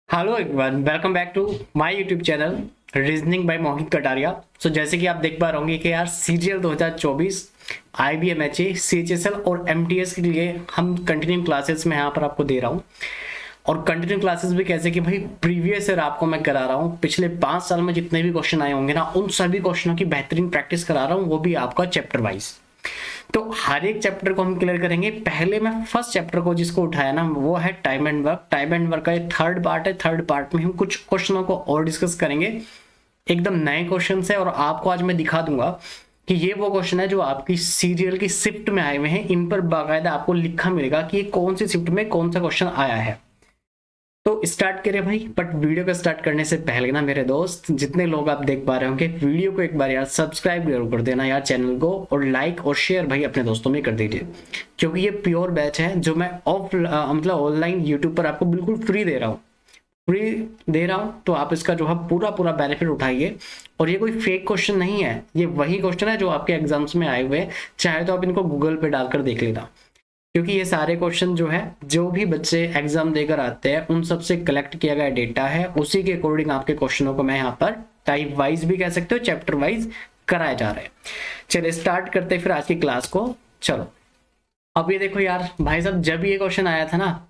Hello everyone, welcome back to my YouTube channel reasoning by Mohit Kataria. So जैसे कि आप देख पा रहे होंगे कि यार सीजीएल 2024 आईबीएमएचए सीएचएसएल और एमटीएस के लिए हम कंटिन्यू क्लासेस में यहाँ पर आपको दे रहा हूँ। और कंटिन्यू क्लासेस भी कैसे कि भाई प्रीवियस ईयर आपको मैं करा रहा हूँ, पिछले 5 साल में जितने भी क्वेश्चन आए होंगे ना उन सभी क्वेश्चनों की बेहतरीन प्रैक्टिस करा रहा हूँ, वो भी आपका चैप्टर वाइज। तो हर एक चैप्टर को हम क्लियर करेंगे। पहले मैं फर्स्ट चैप्टर को जिसको उठाया ना वो है time and work. Time and work का ये थर्ड पार्ट है। थर्ड पार्ट में हम कुछ क्वेश्चनों को और डिस्कस करेंगे, एकदम नए क्वेश्चन है। और आपको आज मैं दिखा दूंगा कि ये वो क्वेश्चन है जो आपकी सीरियल की शिफ्ट में आए हुए हैं। इन पर बाकायदा आपको लिखा मिलेगा कि ये कौन सी शिफ्ट में कौन सा क्वेश्चन आया है। तो स्टार्ट करें भाई। बट वीडियो को स्टार्ट करने से पहले ना मेरे दोस्त, जितने लोग आप देख पा रहे होंगे, वीडियो को एक बार यार सब्सक्राइब जरूर कर देना यार चैनल को, और लाइक और शेयर भाई अपने दोस्तों में कर दीजिए। क्योंकि ये प्योर बैच है जो मैं मतलब ऑनलाइन यूट्यूब पर आपको बिल्कुल फ्री दे रहा हूँ। तो आप इसका जो है पूरा पूरा बेनिफिट उठाइए। और ये कोई फेक क्वेश्चन नहीं है, ये वही क्वेश्चन है जो आपके एग्जाम्स में आए हुए हैं। चाहे तो आप इनको गूगल पे डालकर देख लेना, क्योंकि ये सारे क्वेश्चन जो है जो भी बच्चे एग्जाम देकर आते हैं उन सबसे कलेक्ट किया गया डेटा है। उसी के अकॉर्डिंग आपके क्वेश्चनों को मैं यहाँ पर टाइप वाइज भी कह सकते हो, चैप्टर वाइज कराए जा रहे हैं। चलिए स्टार्ट करते हैं फिर आज की क्लास को। चलो अब ये देखो यार भाई साहब, जब ये क्वेश्चन आया था ना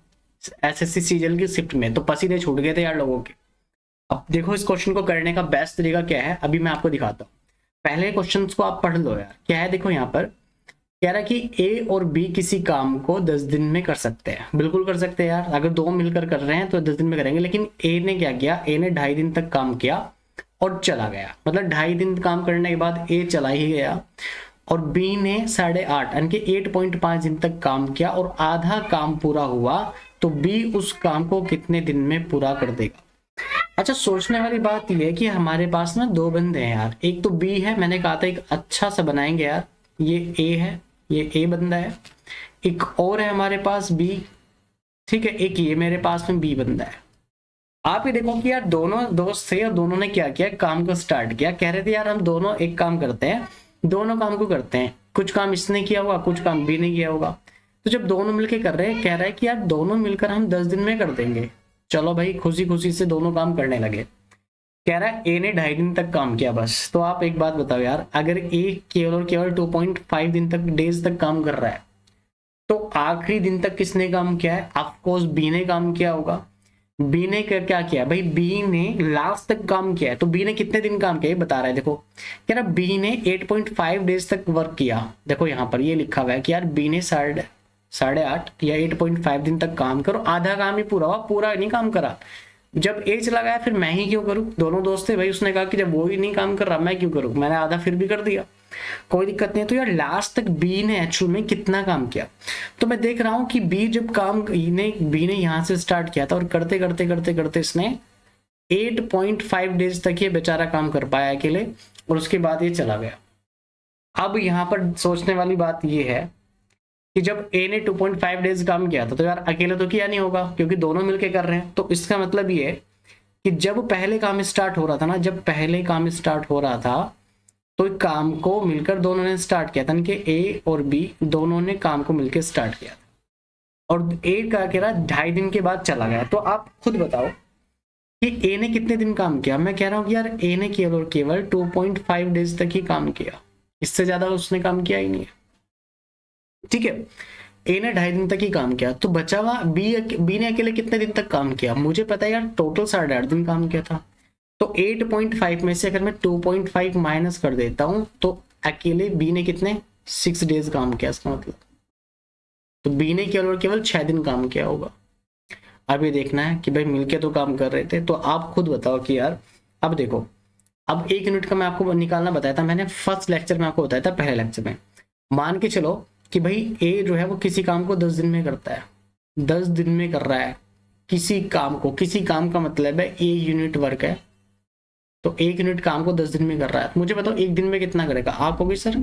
एसएससी सीजीएल की शिफ्ट में तो पसीने छूट गए थे यार लोगों के। अब देखो इस क्वेश्चन को करने का बेस्ट तरीका क्या है, अभी मैं आपको दिखाता हूँ। पहले क्वेश्चन को आप पढ़ लो यार। क्या है देखो, यहाँ पर कह रहा है कि ए और बी किसी काम को 10 दिन में कर सकते हैं। बिल्कुल कर सकते हैं यार, अगर दो मिलकर कर रहे हैं तो 10 दिन में करेंगे। लेकिन ए ने क्या किया, ए ने 2.5 दिन तक काम किया और चला गया। मतलब 2.5 दिन काम करने के बाद ए चला ही गया। और बी ने 8.5 यानी कि 8.5 दिन तक काम किया और आधा काम पूरा हुआ, तो बी उस काम को कितने दिन में पूरा कर देगा। अच्छा, सोचने वाली बात यह है कि हमारे पास ना दो बंदे हैं यार। एक तो बी है, मैंने कहा था एक अच्छा सा बनाएंगे यार। ये ए है, ये ए बंदा है। एक और है हमारे पास बी, ठीक है। एक ये मेरे पास में बी बंदा है। आप ये देखो कि यार दोनों दोस्त थे और दोनों ने क्या किया, काम को स्टार्ट किया। कह रहे थे यार हम दोनों एक काम करते हैं, दोनों काम को करते हैं। कुछ काम इसने किया होगा, कुछ काम बी ने किया होगा। तो जब दोनों मिलकर कर रहे हैं, कह रहा है कि यार दोनों मिलकर हम 10 दिन में कर देंगे। चलो भाई, खुशी खुशी से दोनों काम करने लगे। कह रहा है ए ने 2.5 दिन तक काम किया बस। तो आप एक बात बताओ यार, अगर ए केवल और केवल 2.5 दिन तक डेज तक काम कर रहा है तो आखिरी दिन तक किसने काम किया है? ऑफकोर्स बी ने काम किया होगा। बी ने क्या किया भाई, बी ने लास्ट तक काम किया है। तो बी ने कितने दिन काम किया ये बता रहा है। देखो कह रहा बी ने 8.5 डेज तक वर्क किया। देखो यहाँ पर ये लिखा हुआ है कि यार बी ने 8.5 या 8.5 दिन तक काम करो, आधा काम ही पूरा हुआ, पूरा नहीं काम करा। जब ए चला गया फिर मैं ही क्यों करूं, दोनों दोस्त थे भाई। उसने कहा कि जब वो ही नहीं काम कर रहा मैं क्यों करूं, मैंने आधा फिर भी कर दिया, कोई दिक्कत नहीं। तो यार लास्ट तक बी ने एक्चुअल में कितना काम किया, तो मैं देख रहा हूं कि बी जब काम बी ने यहां से स्टार्ट किया था और करते करते करते करते इसने 8.5 डेज तक ये बेचारा काम कर पाया अकेले, और उसके बाद ये चला गया। अब यहाँ पर सोचने वाली बात ये है कि जब ए ने 2.5 डेज काम किया था तो यार अकेले तो किया नहीं होगा, क्योंकि दोनों मिलके कर रहे हैं। तो इसका मतलब ये है कि जब पहले काम स्टार्ट हो रहा था ना, जब पहले काम स्टार्ट हो रहा था तो काम को मिलकर दोनों ने स्टार्ट किया था, कि ए और बी दोनों ने काम को मिलकर स्टार्ट किया था। और ए का कह रहा 2.5 दिन के बाद चला गया। तो आप खुद बताओ कि ए ने कितने दिन काम किया। मैं कह रहा हूँ कि यार ए ने केवल और केवल 2.5 डेज तक ही काम किया, इससे ज्यादा उसने काम किया ही नहीं है, ठीक है। ए ने 2.5 दिन तक ही काम किया, तो बचा हुआ बी ने अकेले कितने दिन तक काम किया। मुझे पता है यार टोटल 8.5 दिन काम किया था। तो 8.5 में से अगर मैं 2.5 माइनस कर देता हूं तो अकेले बी ने कितने 6 डेज काम किया, इसका मतलब। तो बी ने केवल और केवल 6 दिन काम किया होगा। अब ये देखना है कि भाई मिलके तो काम कर रहे थे। तो आप खुद बताओ कि यार, अब देखो, अब 1 यूनिट का मैं आपको निकालना बताया था, मैंने फर्स्ट लेक्चर में आपको बताया था, पहले लेक्चर में। मान के चलो कि भाई ए जो है वो किसी काम को 10 दिन में करता है, 10 दिन में कर रहा है किसी काम को। किसी काम का मतलब है ए यूनिट वर्क है, तो 1 यूनिट काम को 10 दिन में कर रहा है। मुझे बताओ 1 दिन में कितना करेगा। आप होगी सर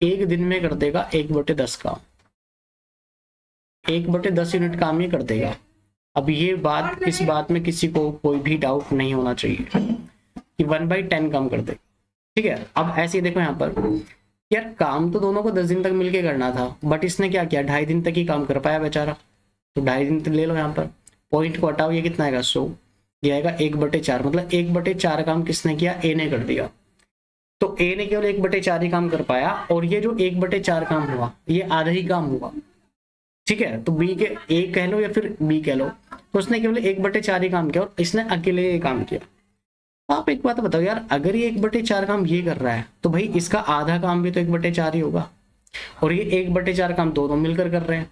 1 दिन में कर देगा 1/10 काम, 1/10 यूनिट काम ही कर देगा। अब ये बात, इस बात में किसी को कोई भी डाउट नहीं होना चाहिए कि 1/10 काम कर देगा, ठीक है। अब ऐसे ही देखो यहाँ पर, यार काम तो दोनों को 10 दिन तक मिलके करना था, बट इसने क्या किया 2.5 दिन तक ही काम कर पाया बेचारा। तो 2.5 दिन तक ले लो यहाँ पर पॉइंट को हटाओ, ये कितना आएगा 100, ये आएगा 1/4, मतलब 1/4 काम किसने किया, ए ने कर दिया। तो ए ने केवल 1/4 ही काम कर पाया, और ये जो 1/4 काम हुआ ये आधा ही काम हुआ, ठीक है। तो बी के ए कह लो या फिर बी कह लो, तो उसने केवल 1/4 ही काम किया और इसने अकेले ये काम किया। आप एक बात बताओ यार, अगर ये 1/4 काम ये कर रहा है तो भाई इसका आधा काम भी तो 1/4 ही होगा, और ये 1/4 काम दोनों मिलकर कर रहे हैं,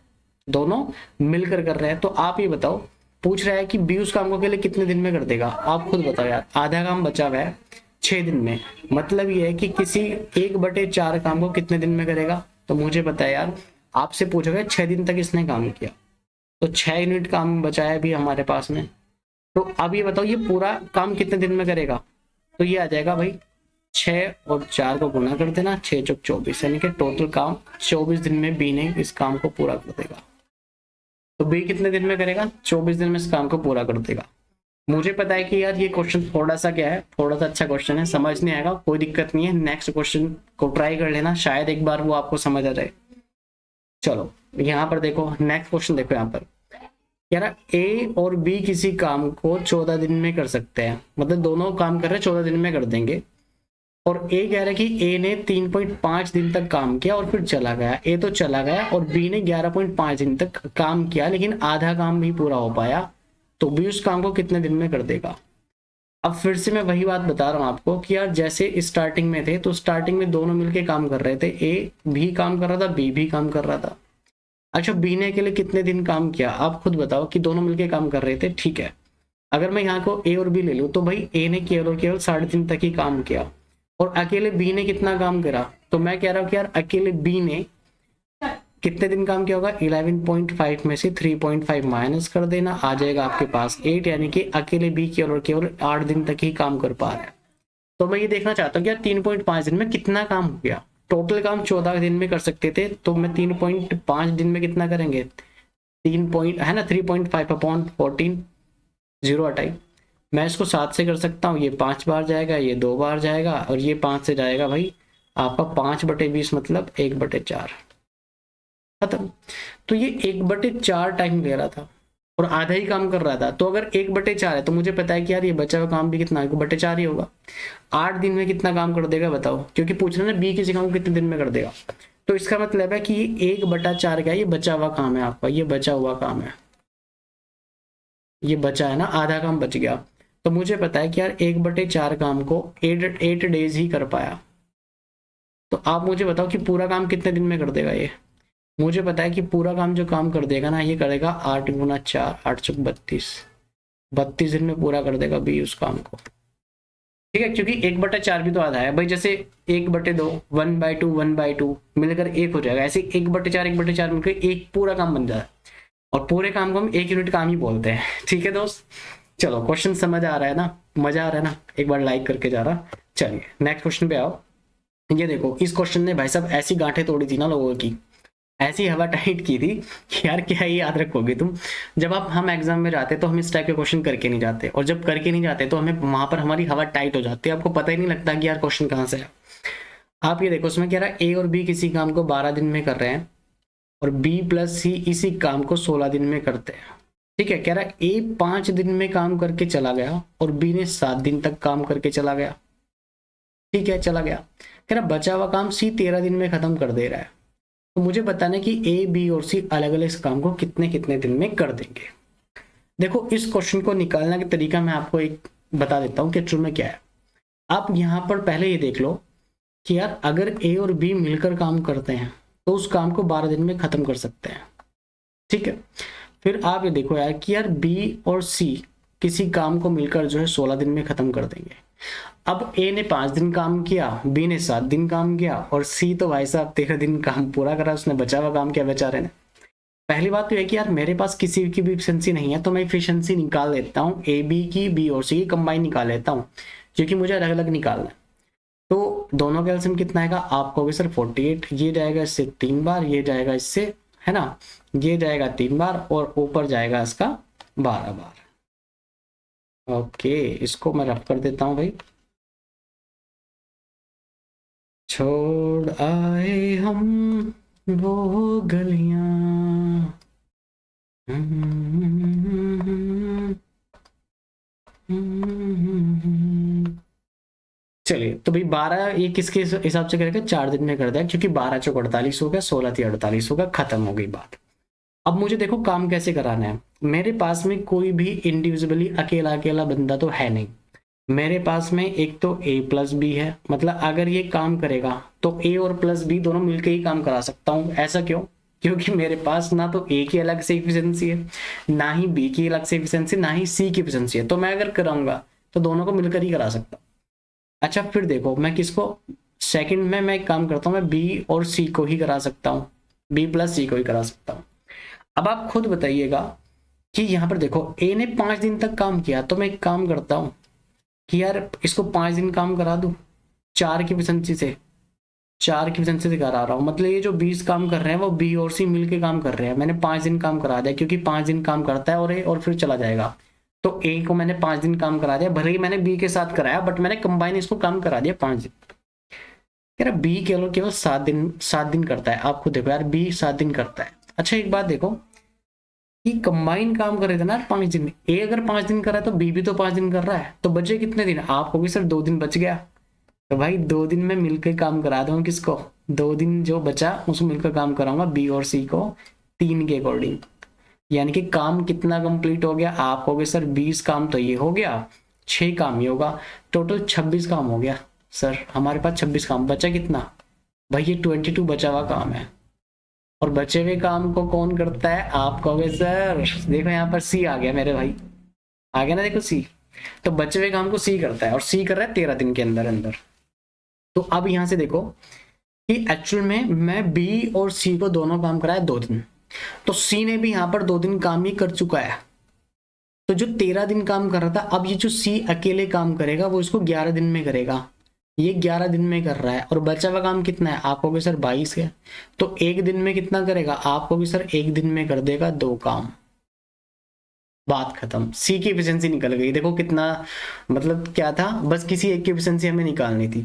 दोनों मिलकर कर रहे हैं। तो आप ये बताओ, पूछ रहा है कि बी उस काम को अकेले कितने दिन में कर देगा, आप खुद बताओ यार। आधा काम बचा हुआ है 6 दिन में, मतलब ये है कि किसी 1/4 काम को कितने दिन में करेगा। तो मुझे पता है यार, आपसे पूछोगे 6 दिन तक इसने काम किया, तो 6 यूनिट काम बचा है अभी हमारे पास में। तो अब ये बताओ ये पूरा काम कितने दिन में करेगा, तो ये आ जाएगा भाई 6 और 4 को गुना कर देना, 6 चौक 24, यानी कि टोटल काम 24 दिन में बी ने इस काम को पूरा कर देगा। तो बी कितने दिन में करेगा, 24 दिन में इस काम को पूरा कर देगा। मुझे पता है कि यार ये क्वेश्चन थोड़ा सा क्या है, थोड़ा सा अच्छा क्वेश्चन है, समझ नहीं आएगा, कोई दिक्कत नहीं है, नेक्स्ट क्वेश्चन को ट्राई कर लेना, शायद एक बार वो आपको समझ आ जाए। चलो यहाँ पर देखो, नेक्स्ट क्वेश्चन देखो यहाँ पर, यार ए और बी किसी काम को 14 दिन में कर सकते हैं, मतलब दोनों काम कर रहे हैं 14 दिन में कर देंगे। और ए कह रहा है कि ए ने 3.5 दिन तक काम किया और फिर चला गया, ए तो चला गया, और बी ने 11.5 दिन तक काम किया लेकिन आधा काम भी पूरा हो पाया, तो बी उस काम को कितने दिन में कर देगा। अब फिर से मैं वही बात बता रहा हूँ आपको कि यार जैसे स्टार्टिंग में थे, तो स्टार्टिंग में दोनों मिलके काम कर रहे थे, ए भी काम कर रहा था, बी भी काम कर रहा था। अच्छा बी ने अकेले कितने दिन काम किया, आप खुद बताओ, कि दोनों मिलके काम कर रहे थे, ठीक है। अगर मैं यहाँ को ए और बी ले लूँ तो भाई ए ने केवल और केवल 3.5 तक ही काम किया, और अकेले बी ने कितना काम करा, तो मैं कह रहा हूँ कि यार अकेले बी ने कितने दिन काम किया होगा, 11.5 में से 3.5 माइनस कर देना, आ जाएगा आपके पास 8, यानी कि अकेले बी केवल और केवल 8 दिन तक ही काम कर पा रहा है। तो मैं ये देखना चाहता हूँ कि यार 3.5 दिन में कितना काम हो गया। टोटल काम 14 दिन में कर सकते थे, तो मैं 3.5 दिन में कितना करेंगे, 3 पॉइंट है ना, 3.5/14, 0 हटाई, मैं इसको 7 से कर सकता हूँ, ये 5 बार जाएगा, ये 2 बार जाएगा, और ये 5 से जाएगा भाई आपका 5/20, मतलब 1/4 खत्म। तो ये 1/4 टाइम ले रहा था और आधा ही काम कर रहा था। तो अगर 1/4 है तो मुझे पता है कि यार ये बचा हुआ काम भी कितना 1/4 ही होगा। 8 दिन में कितना काम कर देगा बताओ, क्योंकि पूछ रहे ना बी किसी काम को कितने दिन में कर देगा। तो इसका मतलब है कि ये 1/4 क्या है, ये बचा हुआ काम है आपका, ये बचा हुआ काम है, ये बचा है ना, आधा काम बच गया। तो मुझे पता है कि यार 1/4 काम को 8 डेज ही कर पाया। तो आप मुझे बताओ कि पूरा काम कितने दिन में कर देगा ये। मुझे पता है कि पूरा काम जो काम कर देगा ना, ये करेगा 8 × 4, 8 चौक 32, 32 दिन में पूरा कर देगा बी उस काम को, ठीक है। क्योंकि 1/4 भी तो आधा है भाई, जैसे 1/2, 1/2, 1/2 मिलकर 1 हो जाएगा, ऐसे 1/4, 1/4 मिलकर एक पूरा काम बन जाए, और पूरे काम को हम 1 यूनिट काम ही बोलते हैं, ठीक है दोस्त। चलो क्वेश्चन समझ आ रहा है ना, मजा आ रहा है ना, एक बार लाइक करके जा रहा। चलिए नेक्स्ट क्वेश्चन पे आओ। ये देखो इस क्वेश्चन ने भाई साहब ऐसी गांठें तोड़ी थी ना लोगों की, ऐसी हवा टाइट की थी कि यार क्या ही याद रखोगे तुम। जब हम एग्जाम में जाते तो हम इस टाइप के क्वेश्चन करके नहीं जाते, और जब करके नहीं जाते तो हमें वहां पर हमारी हवा टाइट हो जाती है, आपको पता ही नहीं लगता कि यार क्वेश्चन कहाँ से है। आप ये देखो, उसमें कह रहा है ए और बी किसी काम को 12 दिन में कर रहे हैं, और बी प्लस सी इसी काम को 16 दिन में करते हैं, ठीक है। कह रहा है ए 5 दिन में काम करके चला गया और बी ने 7 दिन तक काम करके चला गया, ठीक है, चला गया। कह रहा बचा हुआ काम सी 13 दिन में खत्म कर दे रहा है। तो मुझे बताना है कि ए बी और सी अलग अलग इस काम को कितने कितने दिन में कर देंगे। देखो इस क्वेश्चन को निकालने का तरीका मैं आपको एक बता देता हूँ कि ट्रू में क्या है। आप यहाँ पर पहले ये देख लो कि यार अगर ए और बी मिलकर काम करते हैं तो उस काम को 12 दिन में खत्म कर सकते हैं, ठीक है। फिर आप ये देखो यार कि यार बी और सी किसी काम को मिलकर जो है 16 दिन में खत्म कर देंगे। अब ए ने 5 दिन काम किया, बी ने 7 दिन काम किया, और सी तो भाई साहब 13 दिन काम पूरा करा, उसने बचा हुआ काम किया बेचारे ने। पहली बात तो है कि यार मेरे पास किसी की भी इफिशिएंसी नहीं है, तो मैं इफिशिएंसी निकाल लेता हूँ ए बी की, बी और सी की कंबाइन निकाल लेता हूँ, क्योंकि मुझे अलग अलग निकालना है। तो दोनों का एलसीएम कितना आएगा, आप कहोगे सर 48, ये जाएगा इससे 3 बार, ये जाएगा इससे, है ना, ये जाएगा 3 बार, और ऊपर जाएगा इसका 12 बार। ओके इसको मैं रफ कर देता हूँ भाई। छोड़ आए हम वो गलियां, चलिए तो भाई 12 ये किसके हिसाब से करेगा, 4 दिन में कर दिया, क्योंकि 12 चौक 48 हो गया, 16 थी 48 होगा, खत्म हो गई बात। अब मुझे देखो काम कैसे कराना है। मेरे पास में कोई भी इंडिविजुअली अकेला अकेला बंदा तो है नहीं। मेरे पास में एक तो a प्लस बी है, मतलब अगर ये काम करेगा तो a और प्लस बी दोनों मिलकर ही काम करा सकता हूँ। ऐसा क्यों? क्योंकि मेरे पास ना तो a की अलग से एफिशिएंसी है, ना ही b की अलग से एफिशिएंसी, ना ही c की एफिशिएंसी है। तो मैं अगर कराऊंगा तो दोनों को मिलकर ही करा सकता हूँ। अच्छा फिर देखो मैं किसको, सेकंड में मैं एक काम करता हूँ, मैं बी और सी को ही करा सकता हूँ, बी प्लस सी को ही करा सकता हूँ। अब आप खुद बताइएगा कि यहाँ पर देखो ए ने 5 दिन तक काम किया, तो मैं एक काम करता हूँ कि यार इसको 5 दिन काम करा दूं 4 की एफिशिएंसी से, 4 की एफिशिएंसी से करा रहा हूँ। मतलब ये जो 20 काम कर रहे हैं वो बी और सी मिलके काम कर रहे हैं। मैंने 5 दिन काम करा दिया, क्योंकि 5 दिन काम करता है और ए और फिर चला जाएगा। तो ए को मैंने 5 दिन काम करा दिया, भले ही मैंने बी के साथ कराया, बट मैंने कंबाइन इसको काम करा दिया 5 दिन। यार बी केवल केवल 7 दिन करता है। आप खुद देखो यार, बी 7 दिन करता है। अच्छा एक बात देखो कि कंबाइन काम कर रहे थे ना 5 दिन, ए अगर 5 दिन कर रहा है तो बी भी तो 5 दिन कर रहा है, तो बचे कितने दिन? आपको भी सर 2 दिन बच गया। तो भाई 2 दिन में मिलकर काम करा दूंगा किसको, 2 दिन जो बचा उसको मिलकर काम कराऊंगा बी और सी को 3 के अकॉर्डिंग। यानी कि काम कितना कंप्लीट हो गया? आप कहोगे सर 20 काम तो ये हो गया, 6 काम ये होगा, टोटल 26 काम हो गया। सर हमारे पास 26 काम बचा, कितना भाई? ये 22 बचा हुआ काम है। और बचे हुए काम को कौन करता है? आप कहोगे सर देखो यहाँ पर सी आ गया मेरे भाई, आ गया ना, देखो सी। तो बचे हुए काम को सी करता है, और सी कर रहा है 13 दिन के अंदर अंदर। तो अब यहां से देखो कि एक्चुअल में मैं बी और सी को दोनों काम कराया 2 दिन, तो सी ने भी यहां पर 2 दिन काम ही कर चुका है। तो जो 13 दिन काम कर रहा था, अब ये जो सी अकेले काम करेगा वो इसको 11 दिन में करेगा। ये 11 दिन में कर रहा है, और बचा हुआ काम कितना है? आप कहोगे सर 22 है। तो एक दिन में कितना करेगा? आप कहोगे सर एक दिन में कर देगा 2 काम, बात खत्म। सी की एफिशिएंसी निकल गई। देखो कितना, मतलब क्या था, बस किसी एक की एफिशिएंसी हमें निकालनी थी।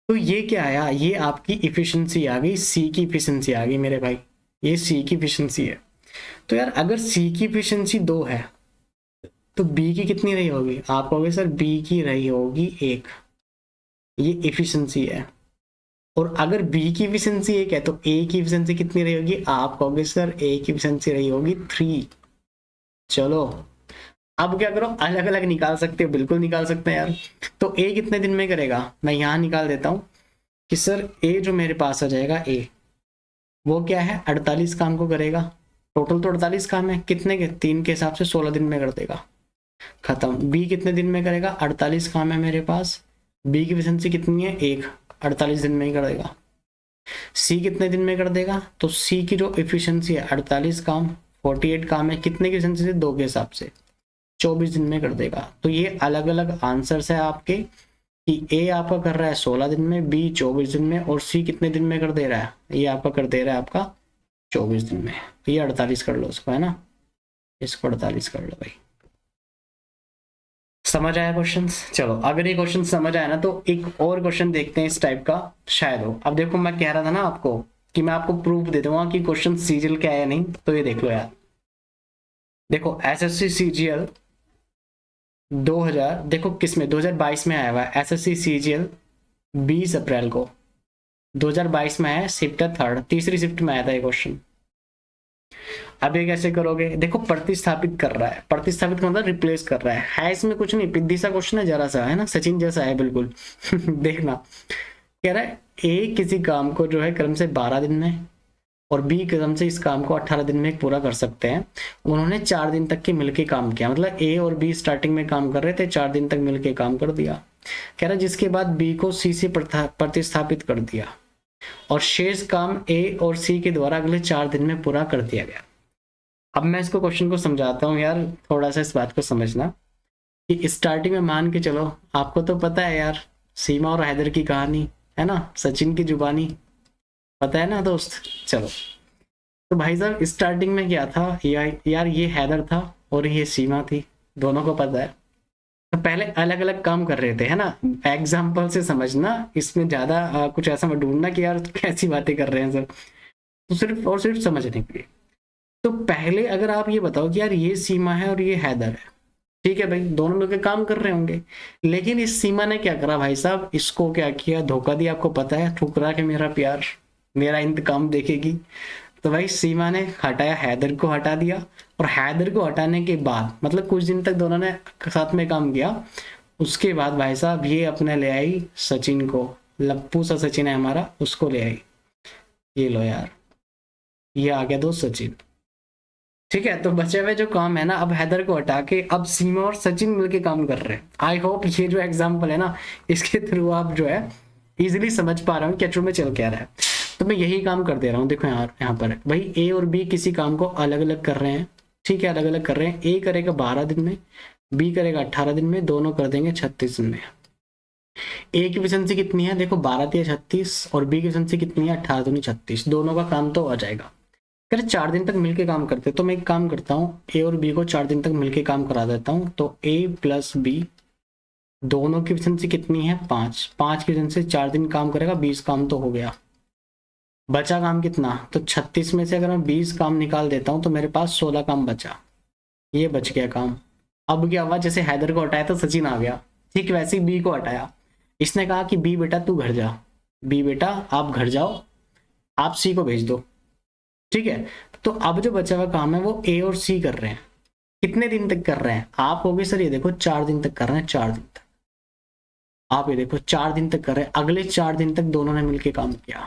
तो ये क्या आया? ये आपकी इफिशियंसी आ गई, सी की इफिशियंसी आ गई मेरे भाई, ये सी की इफिशियंसी है। तो यार अगर सी की इफिशियंसी 2 है तो बी की कितनी रही होगी? आप कहोगे सर बी की रही होगी 1, ये इफिशियंसी है। और अगर बी की इफिशियंसी 1 है तो ए की इफिशियंसी कितनी रही होगी? आप कहोगे सर ए की इफिशियंसी रही होगी 3। चलो अब क्या करो, अलग अलग निकाल सकते हो, बिल्कुल निकाल सकते हैं यार। तो ए कितने दिन में करेगा? मैं यहां निकाल देता हूं कि सर ए जो मेरे पास आ जाएगा, ए वो क्या है, 48 काम को करेगा। टोटल तो 48 काम है, कितने के? 3 के हिसाब से 16 दिन में कर देगा, खत्म। बी कितने दिन में करेगा? 48 काम है मेरे पास, बी की एफिशिएंसी कितनी है? 1, 48 दिन में ही कर देगा। सी कितने दिन में कर देगा? तो सी की जो एफिशिएंसी है 48 काम, 48 काम है, कितने की एफिशिएंसी से? 2 के हिसाब से 24 दिन में कर देगा। तो ये अलग अलग आंसर्स है आपके कि ए आपका कर रहा है 16 दिन में, बी 24 दिन में, और सी कितने दिन में कर दे रहा है? ये आपका कर दे रहा है आपका 24 दिन में। तो ये 48 कर लो उसको, है ना, इसको 48 कर लो भाई। समझ आया क्वेश्चंस? चलो अगर ये क्वेश्चन समझ आया ना तो एक और क्वेश्चन देखते हैं इस टाइप का, शायद हो। अब देखो मैं कह रहा था ना आपको कि मैं आपको प्रूफ दे दूंगा कि क्वेश्चन सीजीएल क्या है नहीं, तो ये देख लो यार। देखो एसएससी सीजीएल 2000, देखो किसमें 2022 में आया हुआ है एसएससी सीजीएल 20 अप्रैल को 2022 में आया, शिफ्ट है 3rd, तीसरी शिफ्ट में आया था ये क्वेश्चन। अब ये कैसे करोगे? देखो प्रतिस्थापित कर रहा है, प्रतिस्थापित का मतलब रिप्लेस कर रहा है इसमें कुछ नहीं, पिद्दी सा क्वेश्चन है, जरा सा है ना, सचिन जैसा है बिल्कुल। देखना कह रहा है ए किसी काम को जो है क्रम से 12 दिन में, और बी क्रम से इस काम को 18 दिन में पूरा कर सकते हैं। उन्होंने 4 दिन तक के मिलके काम किया, मतलब ए और बी स्टार्टिंग में काम कर रहे थे, 4 दिन तक मिलके काम कर दिया। कह रहा जिसके बाद बी को सी से प्रतिस्थापित कर दिया, और शेष काम ए और सी के द्वारा अगले 4 दिन में पूरा कर दिया गया। अब मैं इसको क्वेश्चन को समझाता हूँ यार, थोड़ा सा इस बात को समझना कि स्टार्टिंग में मान के चलो, आपको तो पता है यार सीमा और हैदर की कहानी, है ना, सचिन की जुबानी, पता है ना दोस्त। चलो तो भाई साहब स्टार्टिंग में क्या था यार, ये हैदर था और ये सीमा थी, दोनों को पता है। तो पहले अलग अलग काम कर रहे थे, है ना, एग्जाम्पल से समझना, इसमें ज्यादा कुछ ऐसा मत ढूंढना कि यार कैसी बातें कर रहे हैं सर, तो सिर्फ और सिर्फ समझने के लिए। तो पहले अगर आप ये बताओ कि यार ये सीमा है और ये हैदर है, ठीक है भाई, दोनों मिलकर काम कर रहे होंगे। लेकिन इस सीमा ने क्या करा भाई साहब, इसको क्या किया, धोखा दिया। आपको पता है, ठुकरा के मेरा प्यार मेरा इंतकाम देखेगी। तो भाई सीमा ने हटाया, हैदर को हटा दिया। और हैदर को हटाने के बाद मतलब कुछ दिन तक दोनों ने साथ में काम किया। उसके बाद भाई साहब ये अपने ले आई सचिन को, लप्पू सा सचिन है हमारा, उसको ले आई। ये लो यार, ये आ गया दोस्त सचिन। ठीक है, तो बचे हुए जो काम है ना, अब हैदर को हटा के अब सीमा और सचिन मिलके काम कर रहे हैं। आई होप ये जो एग्जांपल है ना, इसके थ्रू आप जो है इजीली समझ पा रहे हो कि एक्चुअल में चल क्या रहा है। तो मैं यही काम कर दे रहा हूँ। देखो यार, यहाँ पर भाई ए और बी किसी काम को अलग अलग कर रहे हैं। ठीक है, अलग अलग कर रहे हैं। ए करेगा 12 दिन में, बी करेगा 18 दिन में, दोनों कर देंगे 36 दिन में। ए की एफिशिएंसी कितनी है, देखो 12 या 36, और बी की एफिशिएंसी कितनी है 18 दूनी 36। दोनों का काम तो आ जाएगा। अगर 4 दिन तक मिलके काम करते तो मैं एक काम करता हूँ, ए और बी को 4 दिन तक मिलके काम करा देता हूँ। तो ए प्लस बी दोनों की एफिशिएंसी कितनी है 5। 5 की एफिशिएंसी 4 दिन काम करेगा, 20 काम तो हो गया। बचा काम कितना, तो 36 में से अगर मैं 20 काम निकाल देता हूँ तो मेरे पास 16 काम बचा। ये बच गया काम। अब क्या हुआ, जैसे हैदर को हटाया तो सचिन आ गया, ठीक वैसे ही बी को हटाया। इसने कहा कि बी बेटा तू घर जा, बी बेटा आप घर जाओ, आप सी को भेज दो। ठीक है, तो अब जो बचा हुआ काम है वो ए और सी कर रहे हैं। कितने दिन तक कर रहे हैं, आप होगे सर ये देखो 4 दिन तक कर रहे हैं। 4 दिन तक आप ये देखो 4 दिन तक कर रहे हैं। अगले 4 दिन तक दोनों ने मिलकर काम किया।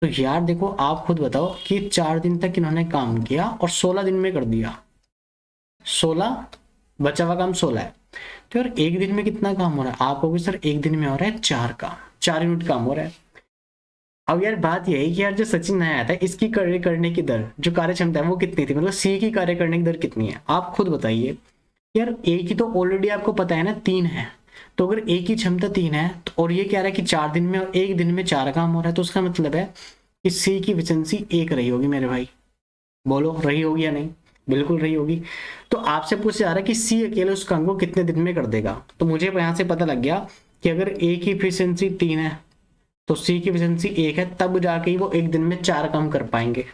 तो यार देखो आप खुद बताओ कि 4 दिन तक इन्होंने काम किया और 16 दिन में कर दिया। 16 बचा हुआ काम 16 है। तो यार एक दिन में कितना काम हो रहा है, आप कहोगे सर एक दिन में हो रहा है 4 काम, 4 यूनिट काम हो रहा है। अब यार बात यही कि यार जो सचिन नया आया था इसकी कार्य करने की दर, जो कार्य क्षमता है वो कितनी थी, मतलब सी की कार्य करने की दर कितनी है, आप खुद बताइए। यार ए की तो ऑलरेडी आपको पता है ना 3 है। तो अगर ए की क्षमता 3 है तो, और ये कह रहा है कि 4 दिन में और एक दिन में 4 काम हो रहा है, तो उसका मतलब है कि सी की एफिशिएंसी 1 रही होगी मेरे भाई। बोलो रही होगी या नहीं, बिल्कुल रही होगी। तो आपसे पूछा जा रहा है कि सी अकेले उस काम को कितने दिन में कर देगा। तो मुझे यहाँ से पता लग गया कि अगर ए की एफिशिएंसी 3 है तो सी की एफिशिएंसी 1 है, तब जाके ही वो एक दिन में 4 काम कर पाएंगे।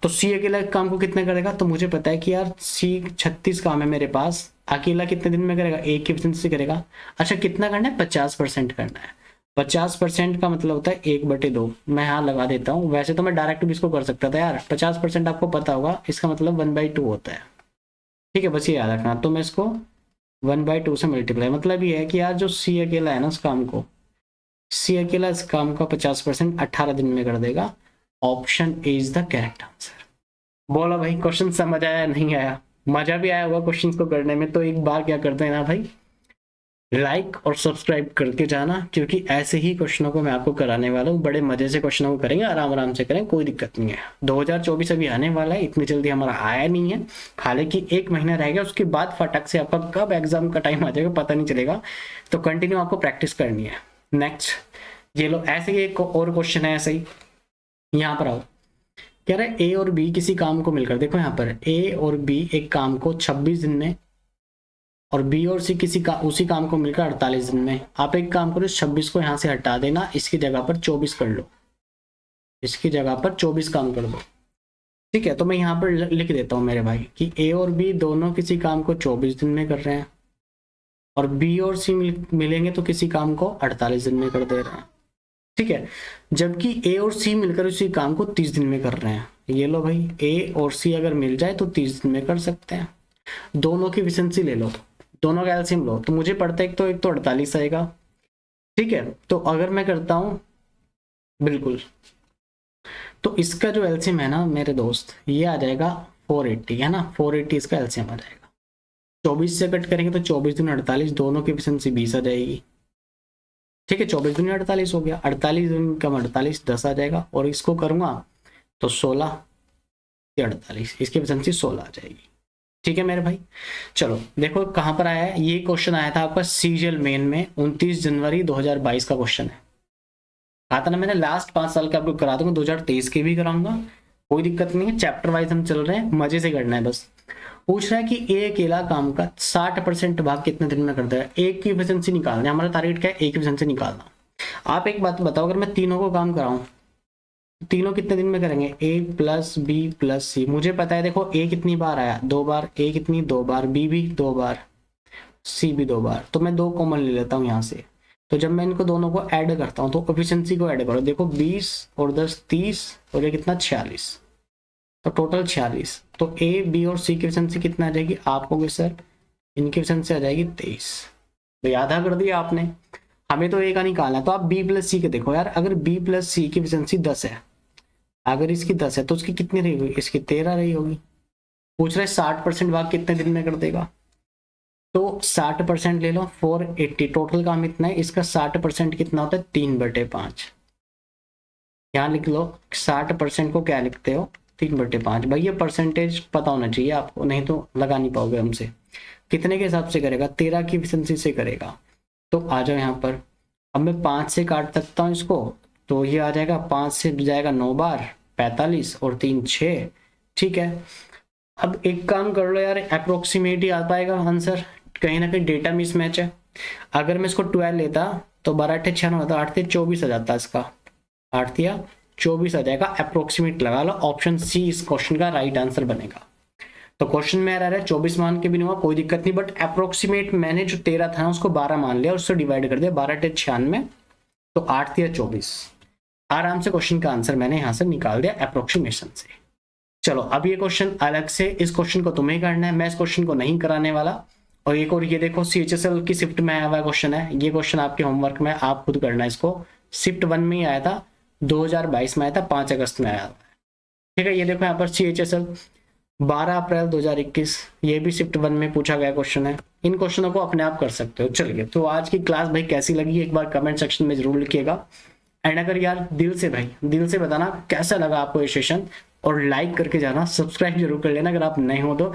तो सी अकेला काम को कितना करेगा, तो मुझे पता है कि यार सी 36 काम है मेरे पास, अकेला कितने दिन में करेगा, एक की एफिशिएंसी करेगा। अच्छा कितना करना है, 50% करना है। 50% का मतलब होता है 1/2। मैं यहाँ लगा देता हूँ, वैसे तो मैं डायरेक्ट भी इसको कर सकता था यार। 50% आपको पता होगा, इसका मतलब 1/2 होता है। ठीक है, बस ये याद रखना। तो मैं इसको 1/2 से मल्टीप्लाई, मतलब ये है कि यार जो सी अकेला है ना, उस काम को सी अकेला इस काम का 50% 18 दिन में कर देगा। Option A is the correct answer. बोला भाई क्वेश्चन समझ आया नहीं आया, मजा भी आया होगा क्वेश्चन को करने में। तो एक बार क्या करते हैं ना भाई, लाइक और सब्सक्राइब करके जाना, क्योंकि ऐसे ही क्वेश्चनों को मैं आपको कराने वाला हूँ। बड़े मजे से क्वेश्चनों को करेंगे, आराम आराम से करें, कोई दिक्कत नहीं है। 2024 अभी आने वाला है, इतनी जल्दी हमारा आया नहीं है। हालांकि 1 महीना रह गया, उसके बाद फटक से आपका कब एग्जाम का टाइम आ जाएगा पता नहीं चलेगा। तो कंटिन्यू आपको प्रैक्टिस करनी है। नेक्स्ट ये लो, ऐसे ही एक और क्वेश्चन है ऐसे ही, यहाँ पर आओ। कह रहे ए और बी किसी काम को मिलकर, देखो यहाँ पर ए और बी एक काम को 26 दिन में, और बी और सी उसी काम को मिलकर 48 दिन में। आप एक काम करो, 26 को यहाँ से हटा देना, इसकी जगह पर 24 कर लो, इसकी जगह पर 24 काम कर दो। ठीक है, तो मैं यहाँ पर लिख देता हूँ मेरे भाई कि ए और बी दोनों किसी काम को 24 दिन में कर रहे हैं, और बी और सी मिलेंगे तो किसी काम को 48 दिन में कर दे रहे हैं। ठीक है, जबकि ए और सी मिलकर उसी काम को 30 दिन में कर रहे हैं। ये लो भाई, ए और सी अगर मिल जाए तो 30 दिन में कर सकते हैं। दोनों की एफिशिएंसी ले लो, दोनों का एलसीएम लो, तो मुझे पड़ता है एक तो 48 आएगा। ठीक है, तो अगर मैं करता हूं बिल्कुल, तो इसका जो एलसीएम है ना मेरे दोस्त, ये आ जाएगा 480, है ना, 480 इसका एलसीएम आ जाएगा। 24 से कट करेंगे तो 24 दूनी 48, दोनों की एफिशिएंसी 20 आ जाएगी। ठीक है, 24 दूनी 48 हो गया, 48 दूनी कम 48, 10 आ जाएगा। और इसको करूंगा तो 16 या 48, इसकी एफिशिएंसी 16 आ जाएगी। ठीक है मेरे भाई, चलो देखो कहां पर आया है। ये क्वेश्चन आया था आपका सीजीएल मेन में, 29 जनवरी 2022 का क्वेश्चन है। कहा था ना मैंने लास्ट 5 साल के आपको करा दूंगा, 2023 के भी कराऊंगा, कोई दिक्कत नहीं है। चैप्टर वाइज हम चल रहे हैं, मजे से करना है बस। पूछ रहा है कि ए अकेला काम का 60% भाग कितने दिन में करता है। एक की एफिशिएंसी निकालना है, हमारा टारगेट क्या है, एक की एफिशिएंसी निकालना। आप एक बात बताओ, अगर मैं तीनों को काम कराऊं, तीनों कितने दिन में करेंगे, ए प्लस बी प्लस सी। मुझे पता है देखो, ए कितनी बार आया, 2 बार, ए कितनी 2 बार, बी भी 2 बार, सी भी 2 बार, तो मैं 2 कॉमन ले लेता हूँ यहाँ से। तो जब मैं इनको दोनों को ऐड करता हूँ तो एफिशिएंसी को ऐड करो, देखो 20 और 10 30 और ये कितना 46, तो टोटल 46। तो ए बी और सी की एफिशिएंसी कितना आ जाएगी, आप कहोगे सर इनकी एफिशिएंसी आ जाएगी 23। तो आधा कर दिया आपने, हमें तो ए का निकालना है। तो आप बी प्लस सी के देखो यार, अगर बी प्लस सी की एफिशिएंसी 10 है, अगर इसकी 10 है तो उसकी कितनी रही होगी, इसकी 13 रही होगी। पूछ रहे 60% भाग कितने दिन में कर देगा, तो 60% ले लो 480, टोटल काम इतना है, इसका 60% कितना होता है 3/5। यहाँ लिख लो 60% को क्या लिखते हो 3/5। भाई ये परसेंटेज पता होना चाहिए आपको, नहीं तो लगा नहीं पाओगे हमसे। कितने के हिसाब से करेगा, 13 की एफिशिएंसी से करेगा। तो आ जाओ यहाँ पर, अब मैं 5 से काट सकता हूँ इसको, तो ये आ जाएगा 5 से जाएगा 9 बार 45 और 3 6। ठीक है, अब एक काम कर लो यार, अप्रोक्सीमेट ही आ पाएगा आंसर, कहीं ना कहीं डेटा मिसमैच है। अगर मैं इसको 12 लेता तो 12 8 96 होता, 8 से 24 आ जाता, इसका 8 या 24 आ जाएगा। अप्रोक्सीमेट लगा लो, ऑप्शन सी इस क्वेश्चन का राइट आंसर बनेगा। तो क्वेश्चन में आ रहा है 24 मान के भी नहीं हुआ कोई दिक्कत नहीं, बट अप्रोक्सीमेट मैंने जो 13 था उसको 12 मान लिया, उससे डिवाइड कर दिया, 12 8 96, तो 8 या 24। आराम से क्वेश्चन का आंसर मैंने यहां से निकाल दिया अप्रोक्सीमेशन से। चलो अब ये क्वेश्चन अलग से, इस क्वेश्चन को तुम्हें करना है, मैं इस क्वेश्चन को नहीं कराने वाला। और एक और ये देखो CHSL की शिफ्ट में आया हुआ क्वेश्चन है, ये क्वेश्चन आपके होमवर्क में आप खुद करना है। इसको शिफ्ट 1 में ही आया था, 2022 में आया था, 5 अगस्त में आया था। ठीक है, ये देखो यहाँ पर CHSL 12 अप्रैल 2021, ये भी शिफ्ट 1 में पूछा गया क्वेश्चन है। इन क्वेश्चनों को अपने आप कर सकते हो। चलिए, तो आज की क्लास भाई कैसी लगी एक बार कमेंट सेक्शन में जरूर लिखिएगा। एंड अगर यार दिल से भाई दिल से बताना कैसा लगा आपको ये सेशन, और लाइक करके जाना, सब्सक्राइब जरूर कर लेना अगर आप नए हो तो।